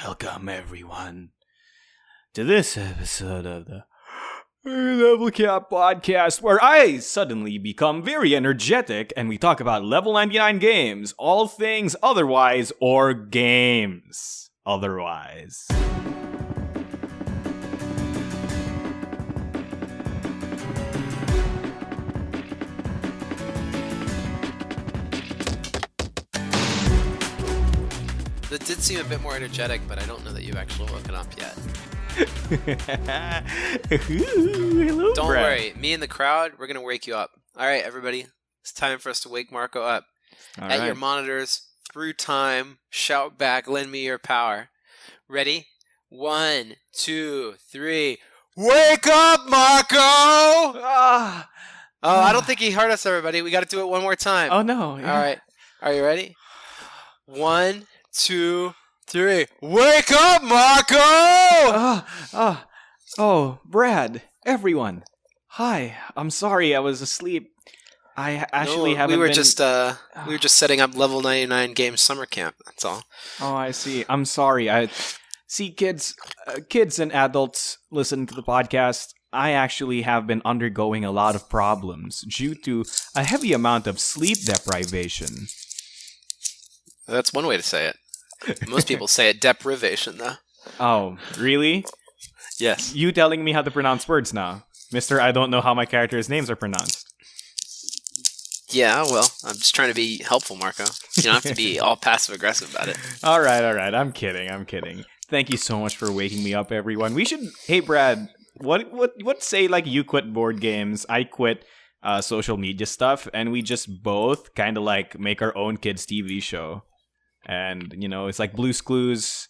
Welcome, everyone, to this episode of the Level Cap Podcast, where I suddenly become very energetic and we talk about level 99 games, all things otherwise, or games otherwise. That did seem a bit more energetic, but I don't know that you've actually woken up yet. Hello, Don't Brad. worry, me and the crowd, we're gonna wake you up. All right, everybody, it's time for us to wake Marco up. All At right. your monitors, through time, shout back, lend me your power. Ready? 1, 2, 3. Wake up, Marco! Ah. Oh, I don't think he heard us, everybody. We got to do it one more time. Oh no! Yeah. All right, are you ready? 1, 2, 3. Wake up, Marco! Oh, Brad, everyone. Hi, I'm sorry I was asleep. I actually haven't we were been... just setting up level 99 game summer camp. That's all. Oh, I see. I'm sorry. See, kids and adults listen to the podcast. I actually have been undergoing a lot of problems due to a heavy amount of sleep deprivation. That's one way to say it. Most people say it deprivation, though. Oh, really? Yes. You telling me how to pronounce words now? Mister, I don't know how my characters' names are pronounced. Yeah, well, I'm just trying to be helpful, Marco. You don't have to be all passive-aggressive about it. All right. I'm kidding. Thank you so much for waking me up, everyone. We should... Hey, Brad, what say, like, you quit board games, I quit social media stuff, and we just both kind of, like, make our own kids' TV show. And, you know, it's like Blue's Clues,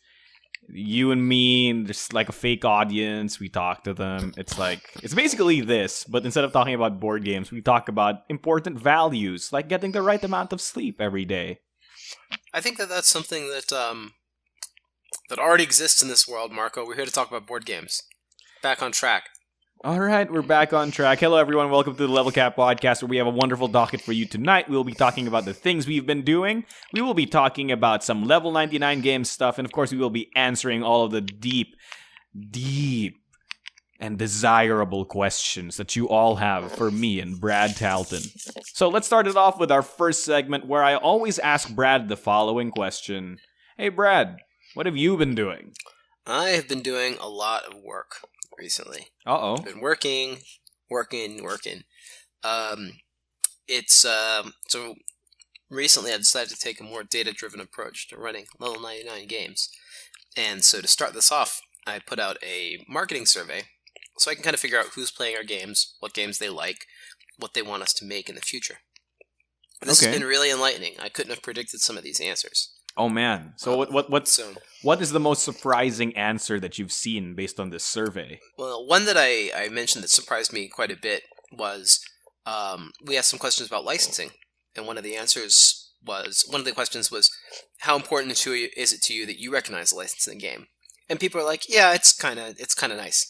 you and me, and there's, like, a fake audience, we talk to them. It's like... It's basically this, but instead of talking about board games, we talk about important values, like getting the right amount of sleep every day. I think that that's something that that already exists in this world, Marco. We're here to talk about board games. Back on track. All right, we're back on track. Hello, everyone. Welcome to the Level Cap Podcast, where we have a wonderful docket for you tonight. We'll be talking about the things we've been doing. We will be talking about some Level 99 game stuff, and of course, we will be answering all of the deep, and desirable questions that you all have for me and Brad Talton. So let's start it off with our first segment, where I always ask Brad the following question. Hey, Brad, what have you been doing? I have been doing a lot of work recently. Uh-oh. I've been working. So recently I decided to take a more data-driven approach to running level 99 games. And so to start this off, I put out a marketing survey so I can kind of figure out who's playing our games, what games they like, what they want us to make in the future. This has been really enlightening. I couldn't have predicted some of these answers. Oh man! So what is the most surprising answer that you've seen based on this survey? Well, one that I mentioned that surprised me quite a bit was we asked some questions about licensing, and one of the questions was how important is it to you that you recognize the license in the game? And people are like, yeah, it's kind of nice.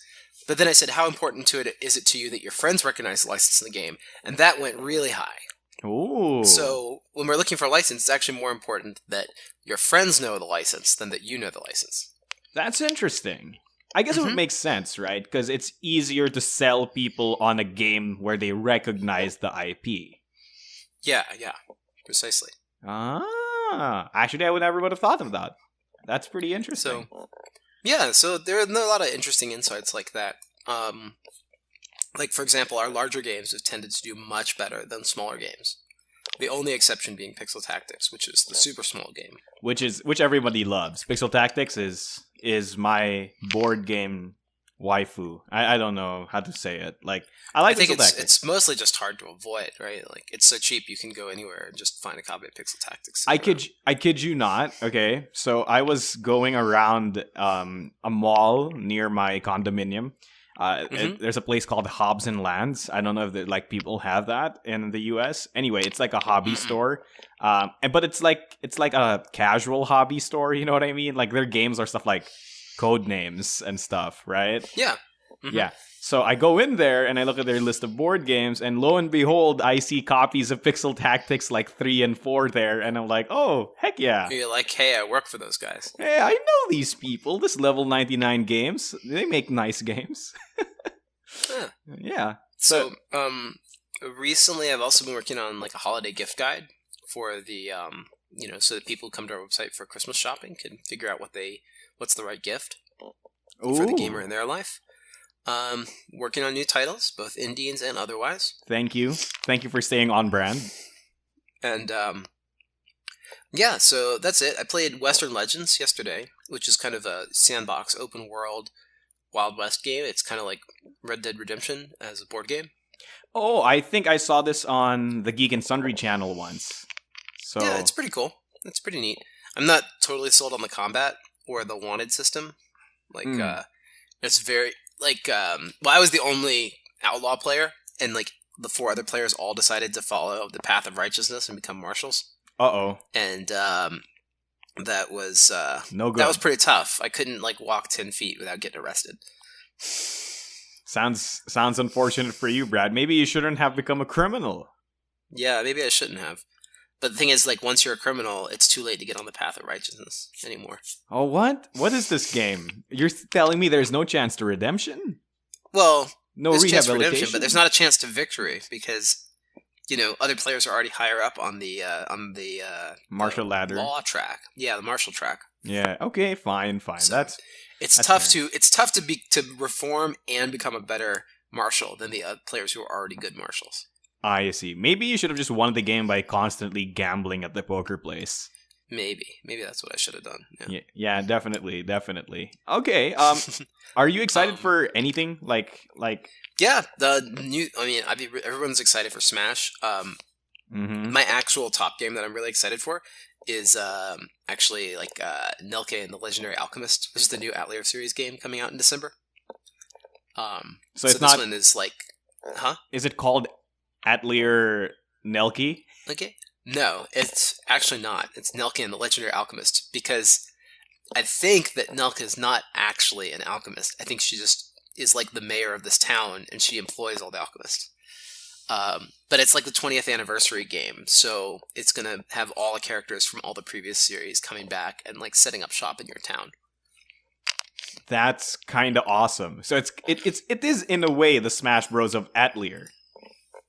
But then I said, how important is it to you that your friends recognize the license in the game? And that went really high. Ooh. So when we're looking for a license, it's actually more important that your friends know the license than that you know the license. That's interesting. I guess it would make sense, right? Because it's easier to sell people on a game where they recognize the IP. Yeah, precisely. Actually, I would never have thought of that. That's pretty interesting. So there are a lot of interesting insights like that. Like, for example, our larger games have tended to do much better than smaller games. The only exception being Pixel Tactics, which is the super small game. Which everybody loves. Pixel Tactics is my board game waifu. I don't know how to say it. Like, I think Pixel Tactics. It's mostly just hard to avoid, right? Like, it's so cheap you can go anywhere and just find a copy of Pixel Tactics. I kid you not. Okay, so I was going around a mall near my condominium. There's a place called Hobbs and Lands. I don't know if people have that in the US. Anyway, it's like a hobby store, but it's like a casual hobby store. You know what I mean? Like their games are stuff like code names and stuff, right? Yeah. Yeah. So I go in there and I look at their list of board games, and lo and behold, I see copies of Pixel Tactics like 3 and 4 there, and I'm like, oh, heck yeah. You're like, hey, I work for those guys. Hey, I know these people. This Level 99 games, they make nice games. Yeah. So, recently I've also been working on like a holiday gift guide for the, so that people who come to our website for Christmas shopping can figure out what's the right gift for the gamer in their life. Working on new titles, both indies and otherwise. Thank you for staying on brand. And yeah, so that's it. I played Western Legends yesterday, which is kind of a sandbox, open world, Wild West game. It's kind of like Red Dead Redemption as a board game. Oh, I think I saw this on the Geek and Sundry channel once. So yeah, it's pretty cool. It's pretty neat. I'm not totally sold on the combat or the wanted system. Like, it's very I was the only outlaw player, and like the 4 other players all decided to follow the path of righteousness and become marshals. And that was no good. That was pretty tough. I couldn't like walk 10 feet without getting arrested. Sounds unfortunate for you, Brad. Maybe you shouldn't have become a criminal. Yeah, maybe I shouldn't have. But the thing is, like, once you're a criminal, it's too late to get on the path of righteousness anymore. Oh, what? What is this game? You're telling me there's no chance to redemption? Well, no there's a chance to rehabilitation, redemption, but there's not a chance to victory because, other players are already higher up on the martial ladder law track. Yeah, the martial track. Yeah. Okay. Fine. So it's tough to reform and become a better marshal than the players who are already good marshals. I see. Maybe you should have just won the game by constantly gambling at the poker place. Maybe that's what I should have done. Yeah, definitely. Okay. Are you excited for anything like? Yeah, the new. I mean, everyone's excited for Smash. My actual top game that I'm really excited for is actually like Nelke and the Legendary Alchemist, which is the new Atelier series game coming out in December. So it's this one is like, Is it called Atelier Nelke? Okay. No, it's actually not. It's Nelke and the Legendary Alchemist, because I think that Nelke is not actually an alchemist. I think she just is like the mayor of this town, and she employs all the alchemists. But it's like the 20th anniversary game, so it's going to have all the characters from all the previous series coming back and like setting up shop in your town. That's kind of awesome. So it is in a way the Smash Bros of Atelier.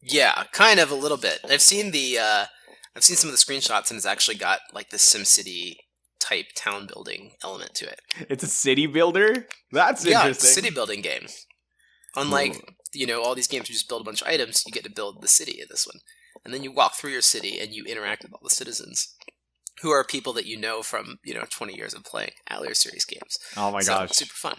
Yeah, kind of a little bit. I've seen some of the screenshots, and it's actually got like the SimCity type town building element to it. It's a city builder? That's interesting. Yeah, it's a city building game. Unlike, all these games you just build a bunch of items, you get to build the city in this one. And then you walk through your city and you interact with all the citizens, who are people that you know from, 20 years of playing Atelier series games. Oh my gosh. Super fun.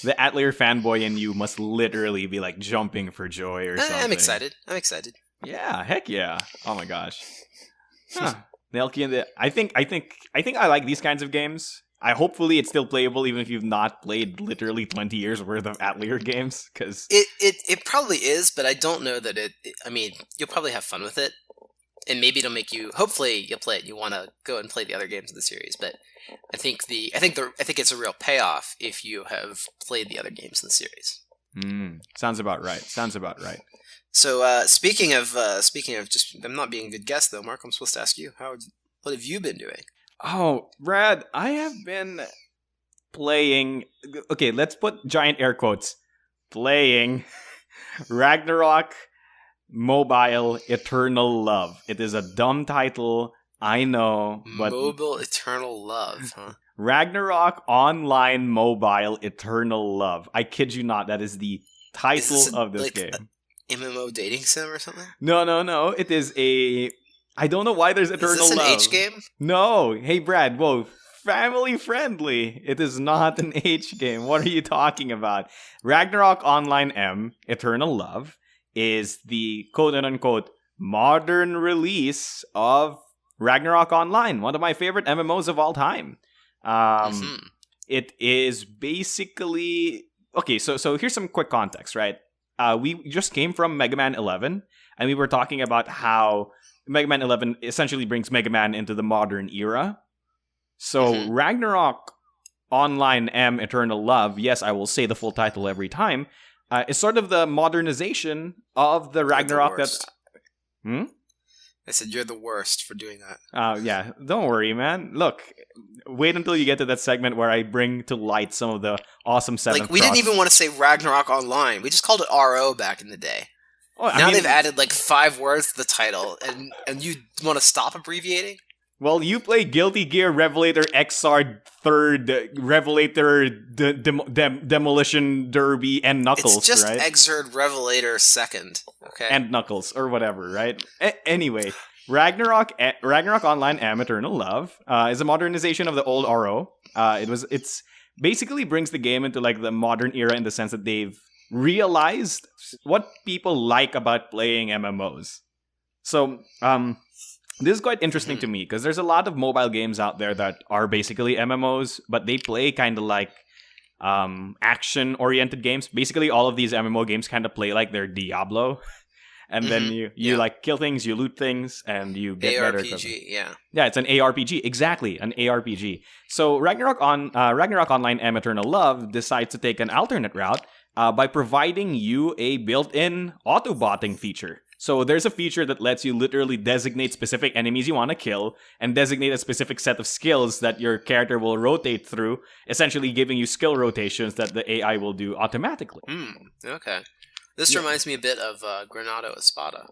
The Atelier fanboy in you must literally be like jumping for joy or something. I'm excited. Yeah, heck yeah. Oh my gosh. Huh. Nelke and I think I like these kinds of games. Hopefully it's still playable even if you've not played literally 20 years worth of Atelier games, because it probably is, but I don't know that I mean, you'll probably have fun with it, and maybe it'll make you. Hopefully, you'll play it. You want to go and play the other games in the series, but I think it's a real payoff if you have played the other games in the series. Sounds about right. So speaking of just I'm not being a good guest though, Mark. I'm supposed to ask you what have you been doing? Oh, Brad, I have been playing. Okay, let's put giant air quotes. Playing Ragnarok Mobile Eternal Love. It is a dumb title, I know, but Mobile Eternal Love, huh? Ragnarok Online Mobile Eternal Love. I kid you not, that is the title of this game. MMO dating sim or something? No. It is a. I don't know why there's Eternal Love. Is this an H game? No. Hey, Brad. Whoa. Family friendly. It is not an H game. What are you talking about? Ragnarok Online M Eternal Love is the quote-unquote modern release of Ragnarok Online, one of my favorite MMOs of all time. It is basically... Okay, so here's some quick context, right? We just came from Mega Man 11, and we were talking about how Mega Man 11 essentially brings Mega Man into the modern era. So Ragnarok Online M Eternal Love, yes, I will say the full title every time, It's sort of the modernization of the Ragnarok that. I said you're the worst for doing that. Yeah, don't worry, man. Look, wait until you get to that segment where I bring to light some of the awesome seventh. Like, we didn't even want to say Ragnarok Online. We just called it RO back in the day. Well, now they've added like 5 words to the title, and you want to stop abbreviating? Well, you play Guilty Gear Revelator XR 3rd, Revelator Demolition Derby, and Knuckles, it's just right? Exerd Revelator 2nd, okay? And Knuckles, or whatever, right? Anyway, Ragnarok Online Am Eternal Love is a modernization of the old RO. It's basically brings the game into like the modern era in the sense that they've realized what people like about playing MMOs. So, this is quite interesting to me because there's a lot of mobile games out there that are basically MMOs, but they play kind of like action-oriented games. Basically, all of these MMO games kind of play like they're Diablo. And then you like kill things, you loot things, and you get better. ARPG, yeah. Yeah, it's an ARPG. Exactly, an ARPG. So Ragnarok Online Am Eternal Love decides to take an alternate route by providing you a built-in auto-botting feature. So there's a feature that lets you literally designate specific enemies you want to kill and designate a specific set of skills that your character will rotate through, essentially giving you skill rotations that the AI will do automatically. Okay. This reminds me a bit of Granado Espada.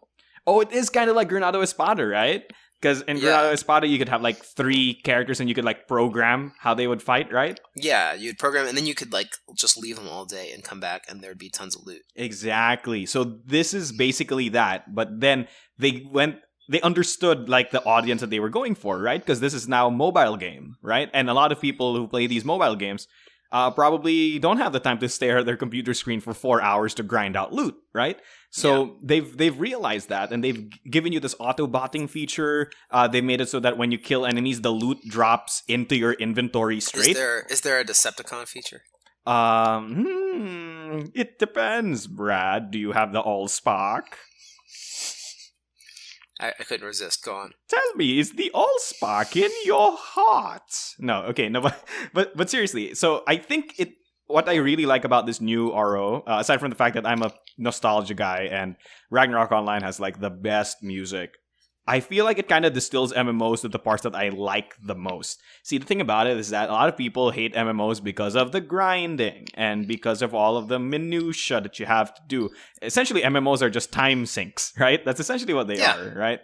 Oh, it is kind of like Granado Espada, right? Because in Granado Espada, you could have like 3 characters and you could like program how they would fight, right? Yeah, you'd program, and then you could like just leave them all day and come back, and there'd be tons of loot. Exactly. So this is basically that, but then they understood like the audience that they were going for, right? Because this is now a mobile game, right? And a lot of people who play these mobile games probably don't have the time to stare at their computer screen for 4 hours to grind out loot, right? So they've realized that, and they've given you this auto-botting feature. They made it so that when you kill enemies, the loot drops into your inventory straight. Is there a Decepticon feature? It depends, Brad. Do you have the Allspark? I couldn't resist. Go on. Tell me, is the Allspark in your heart? No, okay, no, but seriously. So I think what I really like about this new RO, aside from the fact that I'm a nostalgia guy and Ragnarok Online has like the best music, I feel like it kind of distills MMOs to the parts that I like the most. See, the thing about it is that a lot of people hate MMOs because of the grinding and because of all of the minutia that you have to do. Essentially, MMOs are just time sinks, right? That's essentially what they are, right?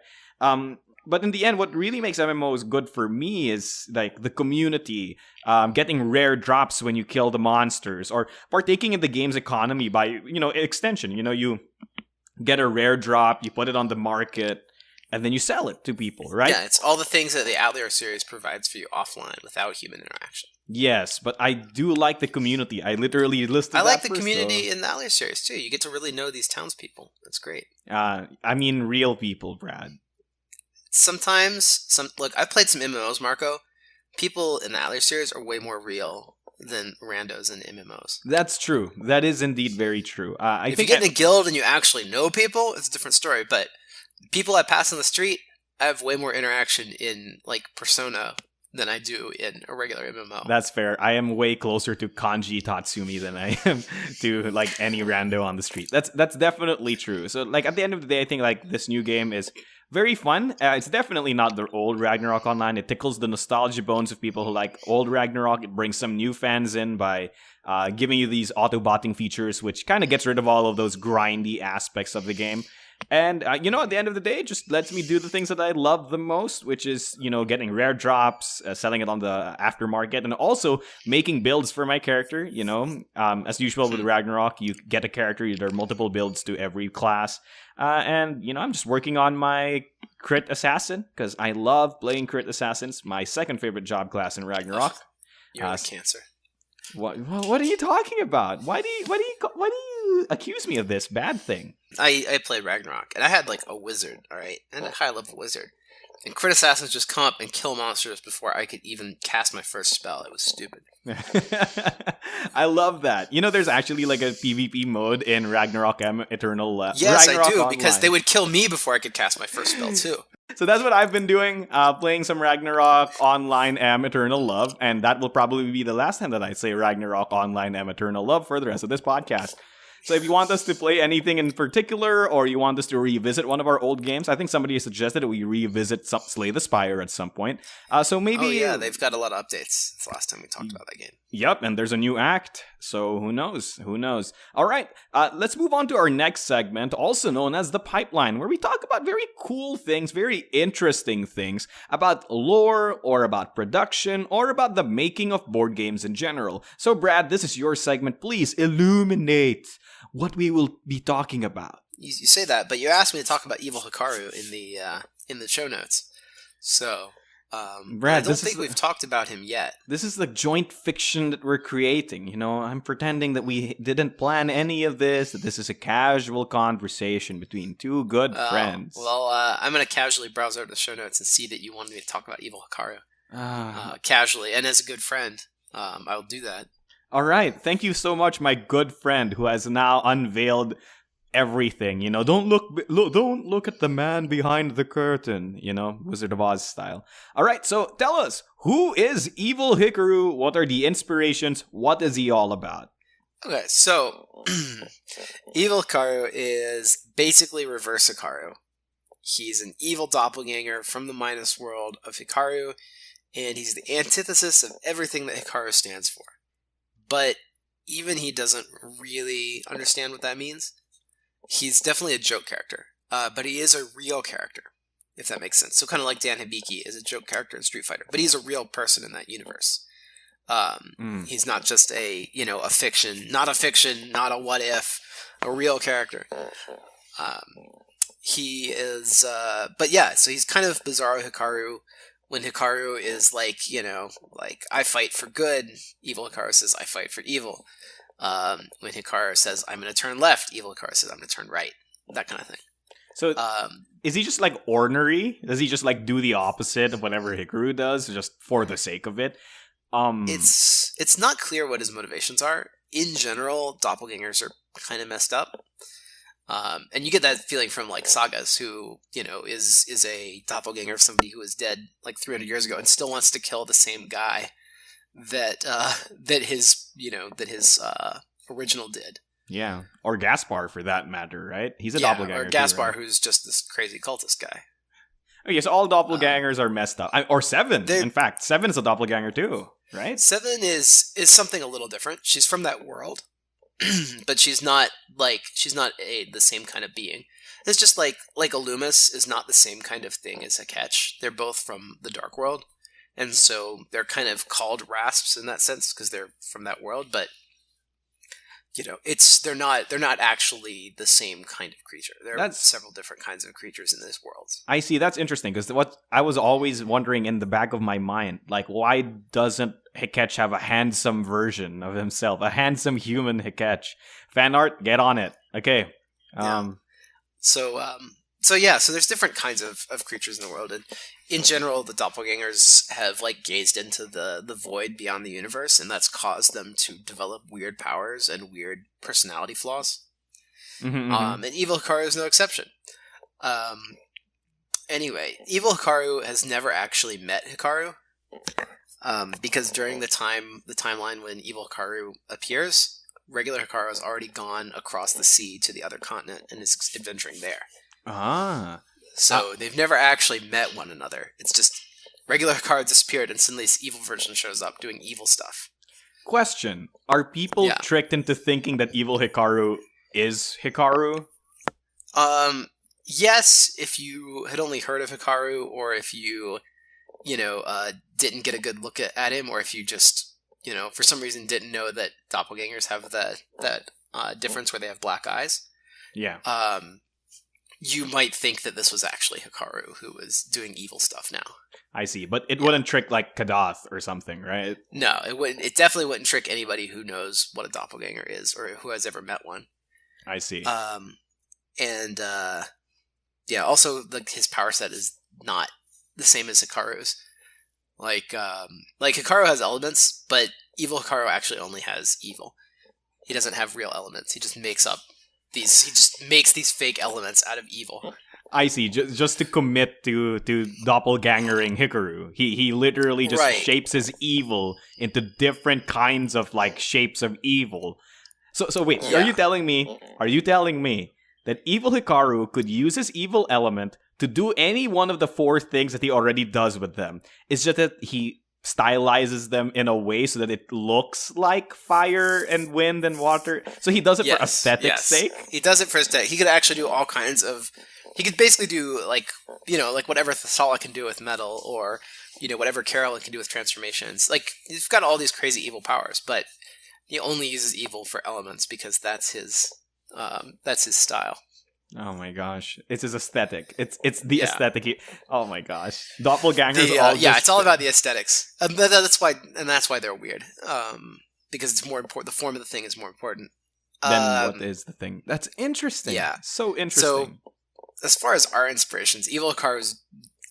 But in the end, what really makes MMOs good for me is like the community, getting rare drops when you kill the monsters, or partaking in the game's economy by, extension. You get a rare drop, you put it on the market, and then you sell it to people, right? Yeah, it's all the things that the Outlier series provides for you offline without human interaction. Yes, but I do like the community. I literally listed that I like the first, community in the Outlier series, too. You get to really know these townspeople. That's great. I mean real people, Brad. Sometimes, look, I've played some MMOs, Marco. People in the Outlier series are way more real than randos in MMOs. That's true. That is indeed very true. If you get in a guild and you actually know people, it's a different story, but people I pass on the street, I have way more interaction in, like, Persona than I do in a regular MMO. That's fair. I am way closer to Kanji Tatsumi than I am to, like, any rando on the street. That's definitely true. So, like, at the end of the day, I think, like, this new game is very fun. It's definitely not the old Ragnarok Online. It tickles the nostalgia bones of people who like old Ragnarok. It brings some new fans in by giving you these auto-botting features, which kind of gets rid of all of those grindy aspects of the game. And, at the end of the day, it just lets me do the things that I love the most, which is, getting rare drops, selling it on the aftermarket, and also making builds for my character, As usual with Ragnarok, you get a character, there are multiple builds to every class. And, I'm just working on my Crit Assassin, because I love playing Crit Assassins, my second favorite job class in Ragnarok. You're a cancer. What are you talking about? Why do you accuse me of this bad thing? I played Ragnarok, and I had like a wizard, alright? And a high level wizard. And crit assassins just come up and kill monsters before I could even cast my first spell. It was stupid. I love that. There's actually like a PvP mode in Ragnarok Eternal. Yes, Ragnarok I do, Online. because they would kill me before I could cast my first spell too. So that's what I've been doing, playing some Ragnarok Online Am Eternal Love, and that will probably be the last time that I say Ragnarok Online Am Eternal Love for the rest of this podcast. So if you want us to play anything in particular, or you want us to revisit one of our old games, I think somebody suggested that we revisit Slay the Spire at some point. So maybe... Oh yeah, they've got a lot of updates. It's the last time we talked about that game. Yep, and there's a new act, so who knows? Who knows? All right, let's move on to our next segment, also known as The Pipeline, where we talk about very cool things, very interesting things, about lore, or about production, or about the making of board games in general. So Brad, this is your segment. Please illuminate what we will be talking about. You say that, but you asked me to talk about Evil Hikaru in the show notes. So... Brad, I don't think we've talked about him yet. This is the joint fiction that we're creating. You know, I'm pretending that we didn't plan any of this, that this is a casual conversation between two good friends. Well, I'm going to casually browse over the show notes and see that you wanted me to talk about Evil Hikaru. Casually, and as a good friend, I'll do that. All right. Thank you so much, my good friend, who has now unveiled everything. You know, don't look at the man behind the curtain, you know, Wizard of Oz style. All right, so tell us, who is Evil Hikaru? What are the inspirations? What is he all about? Okay, so Evil Hikaru is basically reverse Hikaru. He's an evil doppelganger from the Minus world of Hikaru, and he's the antithesis of everything that Hikaru stands for. But even he doesn't really understand what that means. He's definitely a joke character, but he is a real character, if that makes sense. So kind of like Dan Hibiki is a joke character in Street Fighter, but he's a real person in that universe. He's not just a fiction, not a what if, a real character. He is, but yeah, so he's kind of Bizarro Hikaru. When Hikaru is like, I fight for good, Evil Hikaru says, I fight for evil. When Hikaru says, I'm going to turn left, Evil Hikaru says, I'm going to turn right. That kind of thing. So, is he just like ornery? Does he just like do the opposite of whatever Hikaru does, just for the sake of it? It's not clear what his motivations are. In general, doppelgangers are kind of messed up. And you get that feeling from like Sagas, who, is a doppelganger of somebody who was dead like 300 years ago and still wants to kill the same guy that his original did. Yeah, or Gaspar for that matter, right? He's a doppelganger. Or Gaspar, too, right? who's just this crazy cultist guy. Okay, so all doppelgangers are messed up. Or Seven, in fact. Seven is a doppelganger too, right? Seven is something a little different. She's from that world, but she's not the same kind of being. It's just like a Loomis is not the same kind of thing as a Ketch. They're both from the Dark World. And so they're kind of called rasps in that sense because they're from that world, but they're not actually the same kind of creature. There are several different kinds of creatures in this world. I see. That's interesting because what I was always wondering in the back of my mind, like, why doesn't Hiketch have a handsome version of himself, a handsome human Hiketch? Fan art, get on it. Okay. Yeah. So there's different kinds of creatures in the world, and in general, the doppelgangers have gazed into the void beyond the universe, and that's caused them to develop weird powers and weird personality flaws. And Evil Hikaru is no exception. Anyway, Evil Hikaru has never actually met Hikaru, because during the timeline when Evil Hikaru appears, regular Hikaru has already gone across the sea to the other continent and is adventuring there. So they've never actually met one another. It's just regular Hikaru disappeared and suddenly this evil version shows up doing evil stuff. Question. Are people tricked into thinking that Evil Hikaru is Hikaru? Yes, if you had only heard of Hikaru, or if you, didn't get a good look at him, or if you just, for some reason didn't know that doppelgangers have that difference where they have black eyes. Yeah. You might think that this was actually Hikaru who was doing evil stuff now. I see, but it wouldn't trick Kadath or something, right? No, it wouldn't. It definitely wouldn't trick anybody who knows what a doppelganger is or who has ever met one. I see. Also, his power set is not the same as Hikaru's. Hikaru has elements, but Evil Hikaru actually only has evil. He doesn't have real elements. He just makes these fake elements out of evil. I see. Just to commit to doppelgangering Hikaru, he literally just shapes his evil into different kinds of shapes of evil. So wait, Yeah. are you telling me that Evil Hikaru could use his evil element to do any one of the 4 things that he already does with them? It's just that he stylizes them in a way so that it looks like fire and wind and water. So he does it for aesthetic's sake? He does it for aesthetic. He could actually do all kinds of... He could basically do, like whatever Thasala can do with metal, or, whatever Carolyn can do with transformations. Like, he's got all these crazy evil powers, but he only uses evil for elements because that's his style. Oh my gosh. It's his aesthetic. It's the aesthetic. Oh my gosh. Doppelgangers it's all about the aesthetics. That's why they're weird. Because it's more important. The form of the thing is more important. Then what is the thing? That's interesting. Yeah. So interesting. So, as far as our inspirations, Evil Hikaru is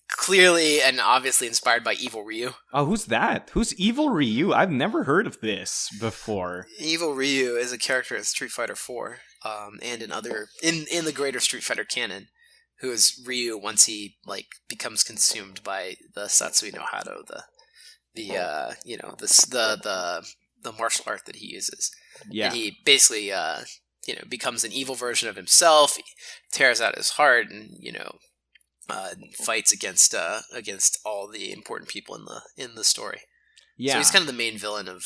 clearly and obviously inspired by Evil Ryu. Oh, who's that? Who's Evil Ryu? I've never heard of this before. Evil Ryu is a character in Street Fighter 4, and in the greater Street Fighter canon, who is Ryu once he becomes consumed by the Satsui no Hado, the martial art that he uses. Yeah. And he basically becomes an evil version of himself. He tears out his heart and fights against all the important people in the story. Yeah. So he's kind of the main villain of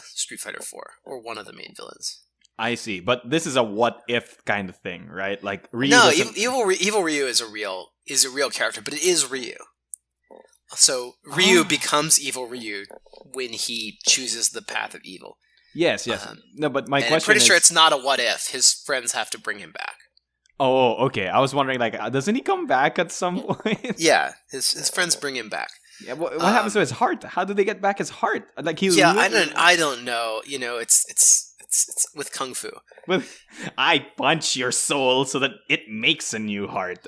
Street Fighter 4, or one of the main villains. I see, but this is a what if kind of thing, right? Like Ryu. No, Evil Ryu is a real character, but it is Ryu. So Ryu becomes Evil Ryu when he chooses the path of evil. Yes. No, but my question I'm pretty is... sure it's not a what if. His friends have to bring him back. Oh, okay. I was wondering, doesn't he come back at some point? Yeah, his friends bring him back. Yeah. What happens to his heart? How do they get back his heart? Like he. Yeah, I don't know. It's with kung fu. I punch your soul so that it makes a new heart.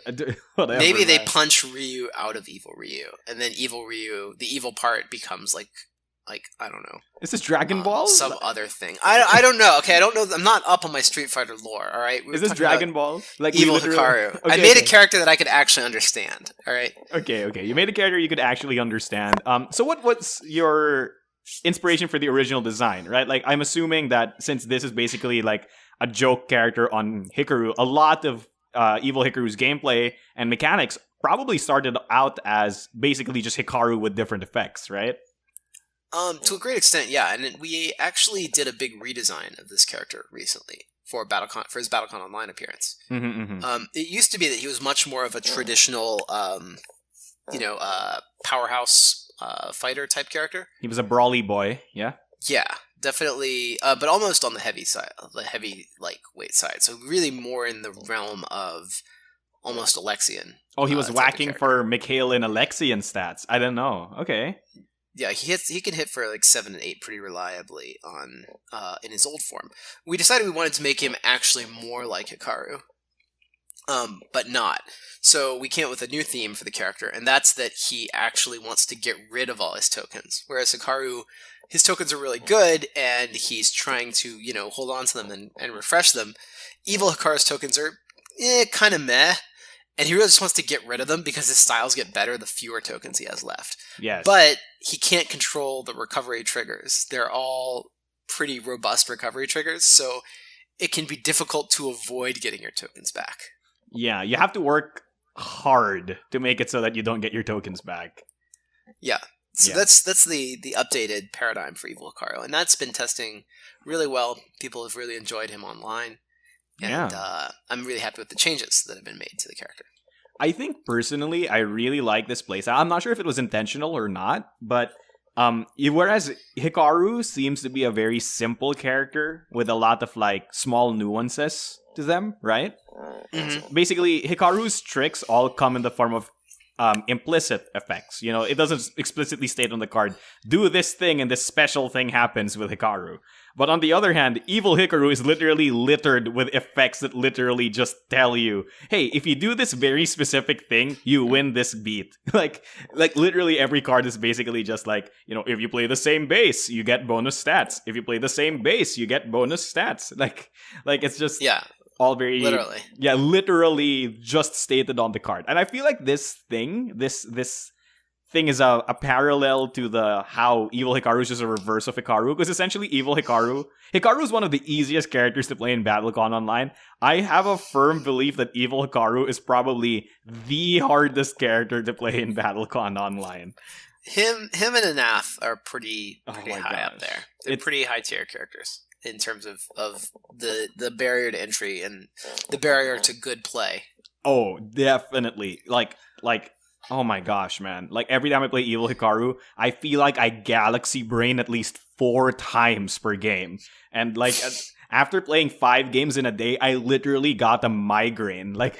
Whatever, Maybe they punch Ryu out of Evil Ryu, and then Evil Ryu, the evil part, becomes like I don't know. Is this Dragon Ball? Some other thing. I don't know. Okay, I don't know. I'm not up on my Street Fighter lore. All right. Is this Dragon Ball? Like Evil Hikaru. I made a character that I could actually understand. All right. Okay. You made a character you could actually understand. So what's your inspiration for the original design? Right. Like I'm assuming that since this is basically like a joke character on Hikaru, a lot of Evil Hikaru's gameplay and mechanics probably started out as basically just Hikaru with different effects, right? To a great extent, yeah, and we actually did a big redesign of this character recently for his BattleCon Online appearance. It used to be that he was much more of a traditional, powerhouse fighter type character. He was a brawly boy, yeah. Yeah, definitely, but almost on the heavy side, weight side. So really more in the realm of almost Alexian. Oh, he was whacking for Mikhail and Alexian stats. I don't know. Okay. Yeah, he can hit for 7 and 8 pretty reliably on in his old form. We decided we wanted to make him actually more like Hikaru, but not. So we came up with a new theme for the character, and that's that he actually wants to get rid of all his tokens. Whereas Hikaru, his tokens are really good, and he's trying to hold on to them and refresh them. Evil Hikaru's tokens are kind of meh. And he really just wants to get rid of them because his styles get better the fewer tokens he has left. Yes. But he can't control the recovery triggers. They're all pretty robust recovery triggers, so it can be difficult to avoid getting your tokens back. Yeah, you have to work hard to make it so that you don't get your tokens back. Yeah. So that's the updated paradigm for Evil Hikaru, and that's been testing really well. People have really enjoyed him online. And I'm really happy with the changes that have been made to the character. I think personally, I really like this playstyle. I'm not sure if it was intentional or not, but whereas Hikaru seems to be a very simple character with a lot of small nuances to them, right? Mm-hmm. Basically, Hikaru's tricks all come in the form of implicit effects. It doesn't explicitly state on the card, do this thing and this special thing happens with Hikaru. But on the other hand, Evil Hikaru is literally littered with effects that literally just tell you, hey, if you do this very specific thing, you win this beat. like literally every card is basically just if you play the same base, you get bonus stats. If you play the same base, you get bonus stats. Like it's just... Yeah. All very literally just stated on the card. And I feel like this thing is a parallel to the how Evil Hikaru is just a reverse of Hikaru, because essentially Evil Hikaru is one of the easiest characters to play in BattleCon Online. I have a firm belief that Evil Hikaru is probably the hardest character to play in BattleCon Online. Him and Anath are pretty Oh my high up gosh. there. They're pretty high tier characters in terms of the barrier to entry and the barrier to good play. Oh, definitely. Like, oh my gosh, man. Like, every time I play Evil Hikaru, I feel like I galaxy brain at least 4 times per game. And, like, after playing 5 games in a day, I literally got a migraine. Like,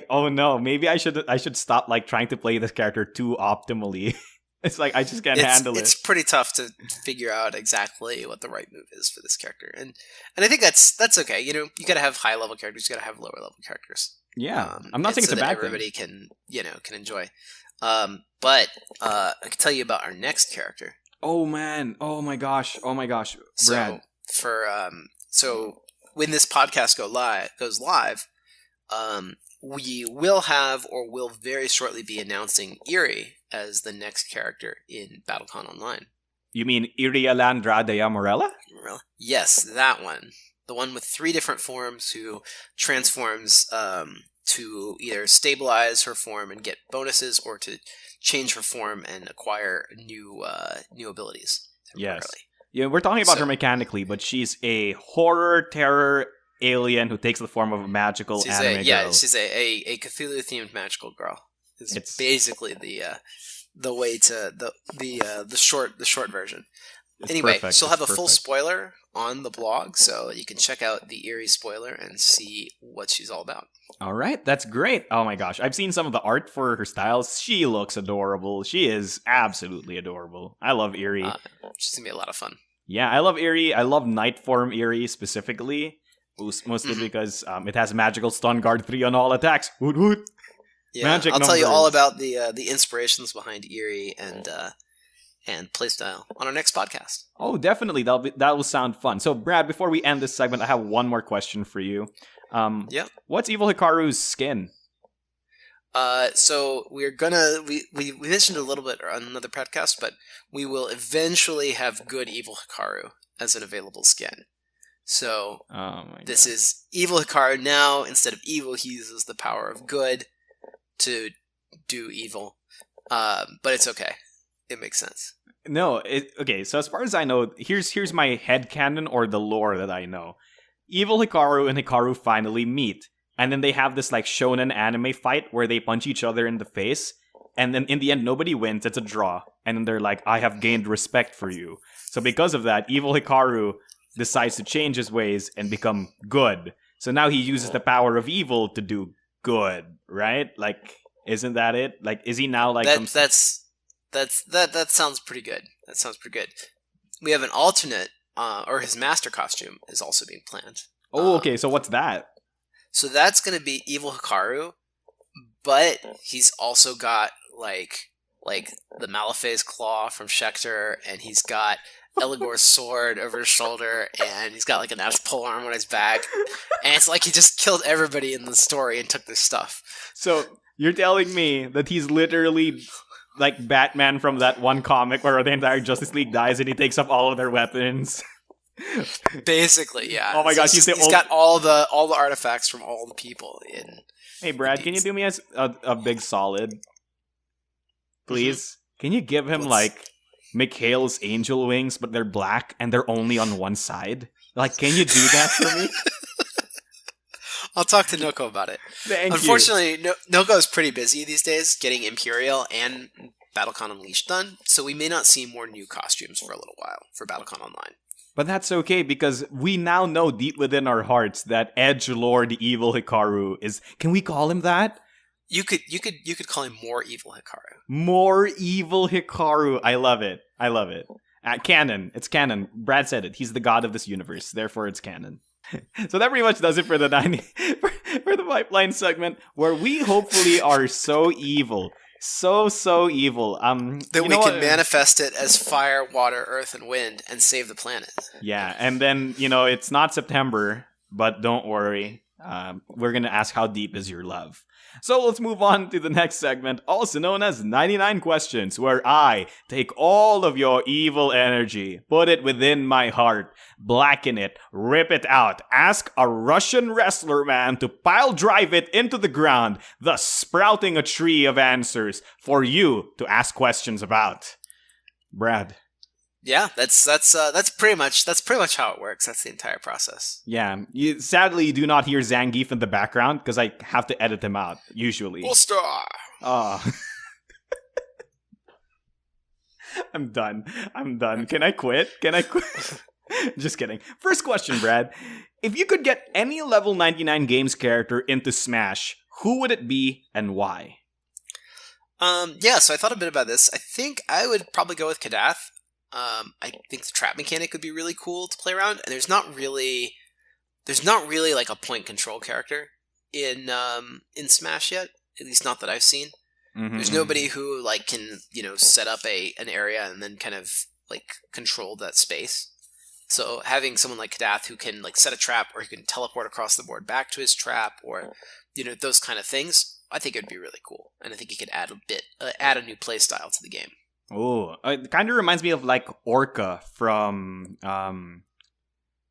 oh no, maybe I should stop, like, trying to play this character too optimally. It's like, I just can't handle it. It's pretty tough to figure out exactly what the right move is for this character. And I think that's okay. You know, you gotta have high level characters, you gotta have lower level characters. Yeah, I'm not saying it's a bad thing. Everybody can enjoy. But I can tell you about our next character. Oh man! Oh my gosh! Brad. So when this podcast goes live, we will have or will very shortly be announcing Eerie as the next character in BattleCon Online. You mean Irialandradea Morella? Yes, that one. The one with 3 different forms who transforms to either stabilize her form and get bonuses, or to change her form and acquire new abilities temporarily. Yes. Yeah, we're talking about her mechanically, but she's a horror terror alien who takes the form of a magical anime girl. Yeah, she's a Cthulhu-themed magical girl. It's basically the way to the short version. Anyway, perfect. She'll have a full spoiler on the blog, so you can check out the Eerie spoiler and see what she's all about. All right, that's great. Oh my gosh, I've seen some of the art for her styles. She looks adorable. She is absolutely adorable. I love Eerie. She's gonna be a lot of fun. Yeah, I love Eerie. I love Nightform Eerie specifically, mostly because it has magical stun guard 3 on all attacks. Woot woot. Yeah, Magic I'll tell you numbers. all about the inspirations behind Eerie and playstyle on our next podcast. Oh, definitely. That will sound fun. So, Brad, before we end this segment, I have one more question for you. Yep. What's Evil Hikaru's skin? So we're gonna we mentioned a little bit on another podcast, but we will eventually have good Evil Hikaru as an available skin. So this is Evil Hikaru now. Instead of evil, he uses the power of good to do evil. But it's okay. It makes sense. No, okay, so as far as I know, here's my headcanon or the lore that I know. Evil Hikaru and Hikaru finally meet, and then they have this like shonen anime fight where they punch each other in the face, and then in the end nobody wins, it's a draw, and then they're like, I have gained respect for you. So because of that, Evil Hikaru decides to change his ways and become good. So now he uses the power of evil to do good, right? Like, isn't that it? Like, is he now like that sounds pretty good. That sounds pretty good. We have an alternate, or his master costume is also being planned. Oh, okay. So what's that? So that's going to be Evil Hikaru, but he's also got like the Malefe's claw from Schecter, and he's got Eligor's sword over his shoulder, and he's got like an ass pole arm on his back, and it's like he just killed everybody in the story and took their stuff. So you're telling me that he's literally like Batman from that one comic where the entire Justice League dies and he takes up all of their weapons? Basically, yeah. Oh my gosh, he's got all the artifacts from all the people in. Hey Brad, can you do me a big solid, please? Mm-hmm. Can you give him like Mikhail's angel wings, but they're black and they're only on one side? Like, can you do that for me? I'll talk to Noko about it. Unfortunately, Noko is pretty busy these days getting Imperial and BattleCon Unleashed done, so we may not see more new costumes for a little while for BattleCon Online. But that's okay, because we now know deep within our hearts that Edgelord Evil Hikaru is... Can we call him that? You could call him More Evil Hikaru. More Evil Hikaru. I love it. Canon. It's canon. Brad said it. He's the god of this universe. Therefore, it's canon. So that pretty much does it for the for the pipeline segment, where we hopefully are so evil. So evil. That we can manifest it as fire, water, earth, and wind and save the planet. Yeah, and then, it's not September, but don't worry. We're going to ask how deep is your love. So let's move on to the next segment, also known as 99 Questions, where I take all of your evil energy, put it within my heart, blacken it, rip it out, ask a Russian wrestler man to pile drive it into the ground, thus sprouting a tree of answers for you to ask questions about. Brad. Yeah, that's pretty much how it works. That's the entire process. Yeah, sadly you do not hear Zangief in the background because I have to edit him out usually. Ulster. I'm done. Can I quit? Just kidding. First question, Brad. If you could get any level 99 games character into Smash, who would it be and why? Yeah, so I thought a bit about this. I think I would probably go with Kadath. I think the trap mechanic would be really cool to play around, and there's not really like a point control character in Smash yet, at least not that I've seen. Mm-hmm. There's nobody who like can set up an area and then kind of like control that space. So having someone like Kadath who can like set a trap, or he can teleport across the board back to his trap, or those kind of things, I think it would be really cool, and I think he could add a new play style to the game. Oh, it kind of reminds me of like Orca from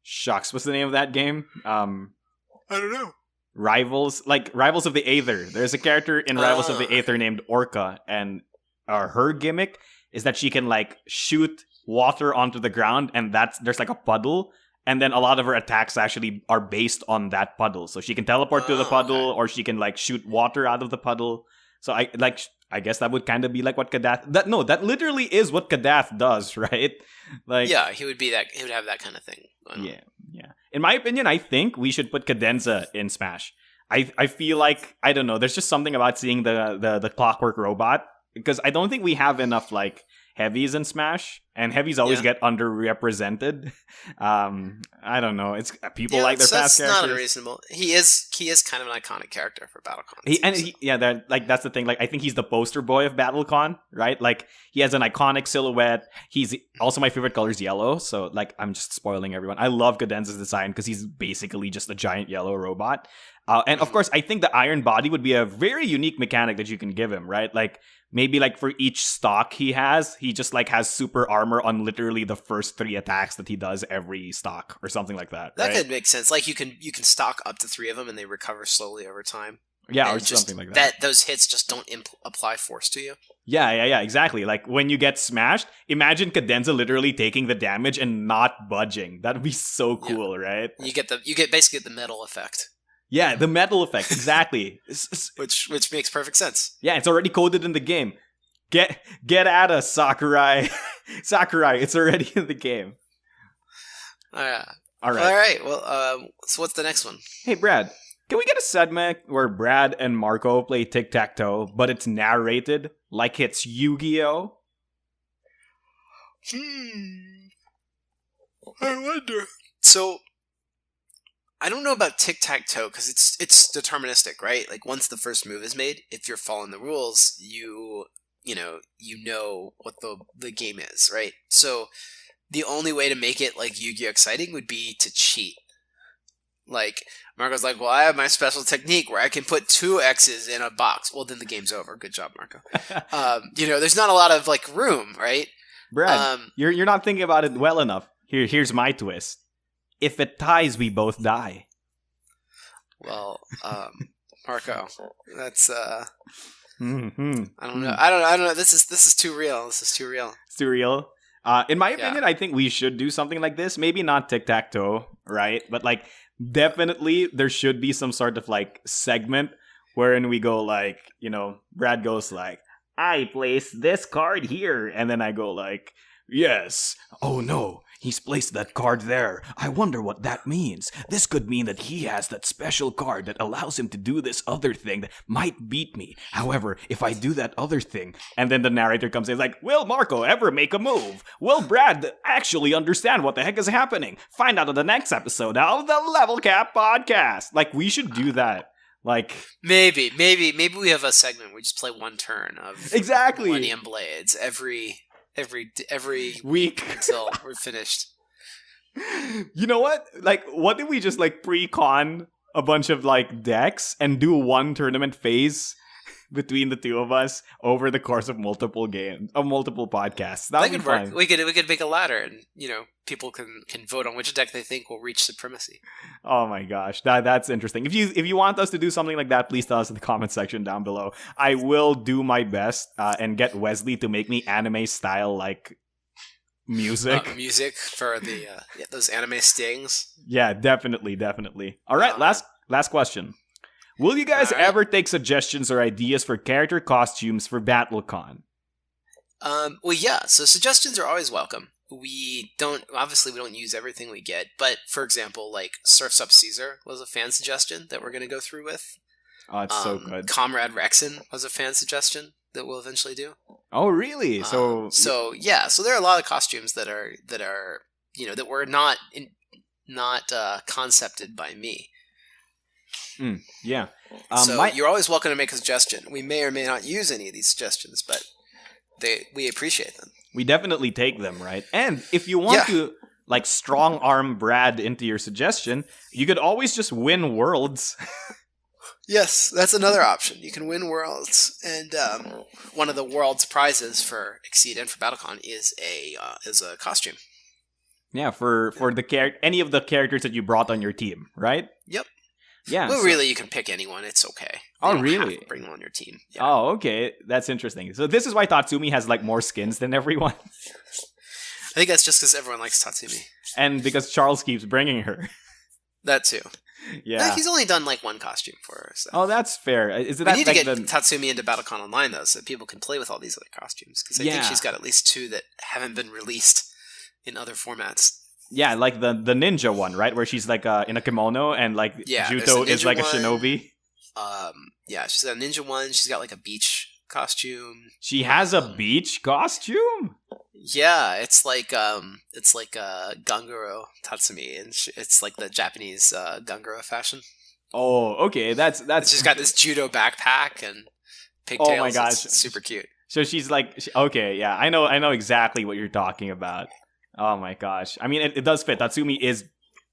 shucks, what's the name of that game? I don't know. Rivals of the Aether. There's a character in Rivals of the Aether named Orca, and her gimmick is that she can like shoot water onto the ground, and there's like a puddle, and then a lot of her attacks actually are based on that puddle. So she can teleport to the puddle, or she can like shoot water out of the puddle. So I guess that would kind of be like what Kadath... That literally is what Kadath does, right? Like, yeah, he would have that kind of thing. Yeah. In my opinion, I think we should put Cadenza in Smash. I feel like, I don't know, there's just something about seeing the clockwork robot, because I don't think we have enough like heavies in Smash, and heavies always get underrepresented. I don't know. It's people like their fast characters. That's not unreasonable. He is kind of an iconic character for BattleCon. That's the thing. Like, I think he's the poster boy of BattleCon, right? Like, he has an iconic silhouette. He's also, my favorite color is yellow. So like, I'm just spoiling everyone. I love Cadenza's design because he's basically just a giant yellow robot. And of course, I think the iron body would be a very unique mechanic that you can give him, right? Like, maybe like for each stock he just like has super armor on literally the first 3 attacks that he does every stock or something like that. That right? could make sense. Like you can stock up to 3 of them and they recover slowly over time. Yeah, and or something like that. Those hits just don't apply force to you. Yeah, exactly. Like when you get smashed, imagine Cadenza literally taking the damage and not budging. That would be so cool, right? You get basically the metal effect. Yeah, the metal effect, exactly. which makes perfect sense. Yeah, it's already coded in the game. Get at us, Sakurai. Sakurai, it's already in the game. All right. All right. Well, so what's the next one? Hey, Brad, can we get a segment where Brad and Marco play tic-tac-toe, but it's narrated like it's Yu-Gi-Oh? I wonder. So, I don't know about tic-tac-toe because it's deterministic, right? Like once the first move is made, if you're following the rules, you know what the game is, right? So the only way to make it like Yu-Gi-Oh exciting would be to cheat. Like Marco's like, well, I have my special technique where I can put 2 X's in a box. Well, then the game's over. Good job, Marco. There's not a lot of like room, right? Brad, you're not thinking about it well enough. Here's my twist. If it ties, we both die. Well, Marco, that's Mm-hmm. I don't know. I don't know. This is too real. It's too real. In my opinion, I think we should do something like this. Maybe not tic-tac-toe, right? But like, definitely there should be some sort of like segment wherein we go like, Brad goes like, I place this card here, and then I go like, yes. Oh no, he's placed that card there. I wonder what that means. This could mean that he has that special card that allows him to do this other thing that might beat me. However, if I do that other thing, and then the narrator comes in like, will Marco ever make a move? Will Brad actually understand what the heck is happening? Find out in the next episode of the Level Cap Podcast. Like, we should do that. Like, maybe we have a segment where we just play one turn of exactly Millennium Blades every week until we're finished. You know what? Like, what if we just like pre-con a bunch of like decks and do one tournament phase between the two of us over the course of multiple games, of multiple podcasts. That would be work. fun. We could make a ladder, and people can vote on which deck they think will reach supremacy. Oh my gosh, that's interesting. If you want us to do something like that, please tell us in the comment section down below. I will do my best and get Wesley to make me anime style like music. Music for the those anime stings. Yeah, definitely. All right, last question. Will you guys ever take suggestions or ideas for character costumes for BattleCon? Well, yeah. So suggestions are always welcome. We don't use everything we get, but for example, like Surf's Up Caesar was a fan suggestion that we're going to go through with. Oh, it's so good. Comrade Rexon was a fan suggestion that we'll eventually do. Oh, really? So there are a lot of costumes that were not concepted by me. Yeah. You're always welcome to make a suggestion. We may or may not use any of these suggestions, but we appreciate them. We definitely take them, right? And if you want to like strong arm Brad into your suggestion, you could always just win worlds. Yes, that's another option. You can win worlds, and one of the world's prizes for Exceed and for BattleCon is a costume. Yeah, for any of the characters that you brought on your team, right? Yep. Yeah. Well, really, you can pick anyone. It's okay. Oh, really? Have to bring them on your team. Yeah. Oh, okay. That's interesting. So this is why Tatsumi has like more skins than everyone. I think that's just because everyone likes Tatsumi. And because Charles keeps bringing her. That too. Yeah. He's only done like one costume for her. So. Oh, that's fair. We need to get Tatsumi into BattleCon Online, though, so that people can play with all these other costumes. Because I think she's got at least 2 that haven't been released in other formats. Yeah, like the ninja one, right? Where she's like in a kimono and like Juto is like a shinobi. She's got a ninja one. She's got like a beach costume. She has a beach costume? Yeah, it's like Ganguro Tatsumi, and it's like the Japanese Ganguro fashion. Oh, okay, that's. She's got this judo backpack and pigtails. Oh my gosh, it's super cute. So she's like, okay, yeah, I know exactly what you're talking about. Oh my gosh, I mean, it does fit. Tatsumi is.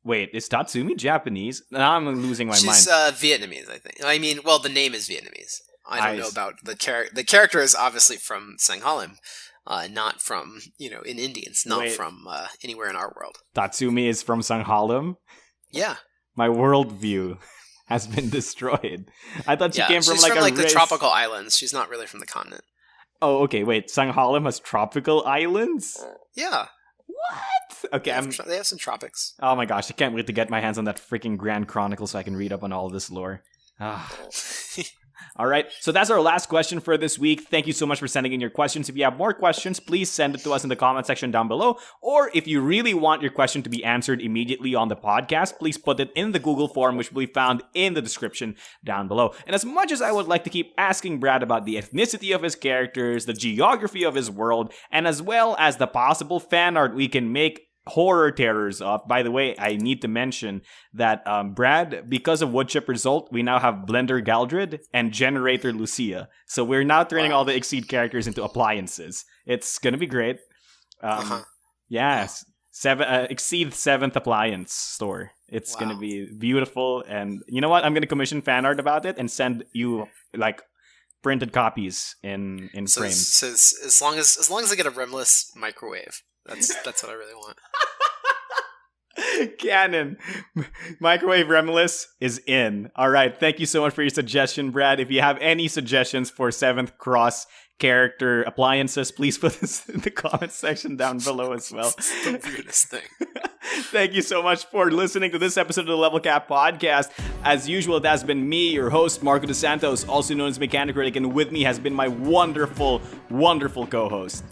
Wait, is Tatsumi Japanese? Now I'm losing my mind. She's Vietnamese, I think. I mean, well, the name is Vietnamese. I don't know about the character. The character is obviously from Sanghalim. Not from, in Indians, not from anywhere in our world. Tatsumi is from Sanghalim? Yeah. My worldview has been destroyed. I thought she came from she's like from a like race. the tropical islands. She's not really from the continent. Oh, okay, wait. Sanghalim has tropical islands? Yeah. What? Okay, they have some tropics. Oh my gosh, I can't wait to get my hands on that freaking Grand Chronicle so I can read up on all of this lore. All right, so that's our last question for this week. Thank you so much for sending in your questions. If you have more questions, please send it to us in the comment section down below. Or if you really want your question to be answered immediately on the podcast, please put it in the Google form, which will be found in the description down below. And as much as I would like to keep asking Brad about the ethnicity of his characters, the geography of his world, and as well as the possible fan art we can make horror terrors of. By the way, I need to mention that Brad, because of Woodchip Result, we now have Blender Galdred and Generator Lucia. So we're now turning all the Exceed characters into appliances. It's gonna be great. Yes, Exceed 7th appliance store. It's gonna be beautiful. And you know what? I'm gonna commission fan art about it and send you like printed copies in frames. So as long as I get a rimless microwave. That's what I really want. Canon. Microwave Remless is in. All right. Thank you so much for your suggestion, Brad. If you have any suggestions for 7th Cross character appliances, please put this in the comment section down below as well. It's the weirdest thing. Thank you so much for listening to this episode of the Level Cap Podcast. As usual, it has been me, your host, Marco Dos Santos, also known as Mechanic Critic, and with me has been my wonderful, wonderful co-host,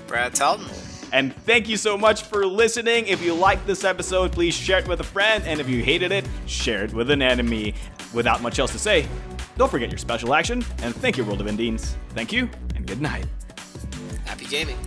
Brad Talton. And thank you so much for listening. If you liked this episode, please share it with a friend. And if you hated it, share it with an enemy. Without much else to say, don't forget your special action. And thank you, World of Indians. Thank you, and good night. Happy gaming.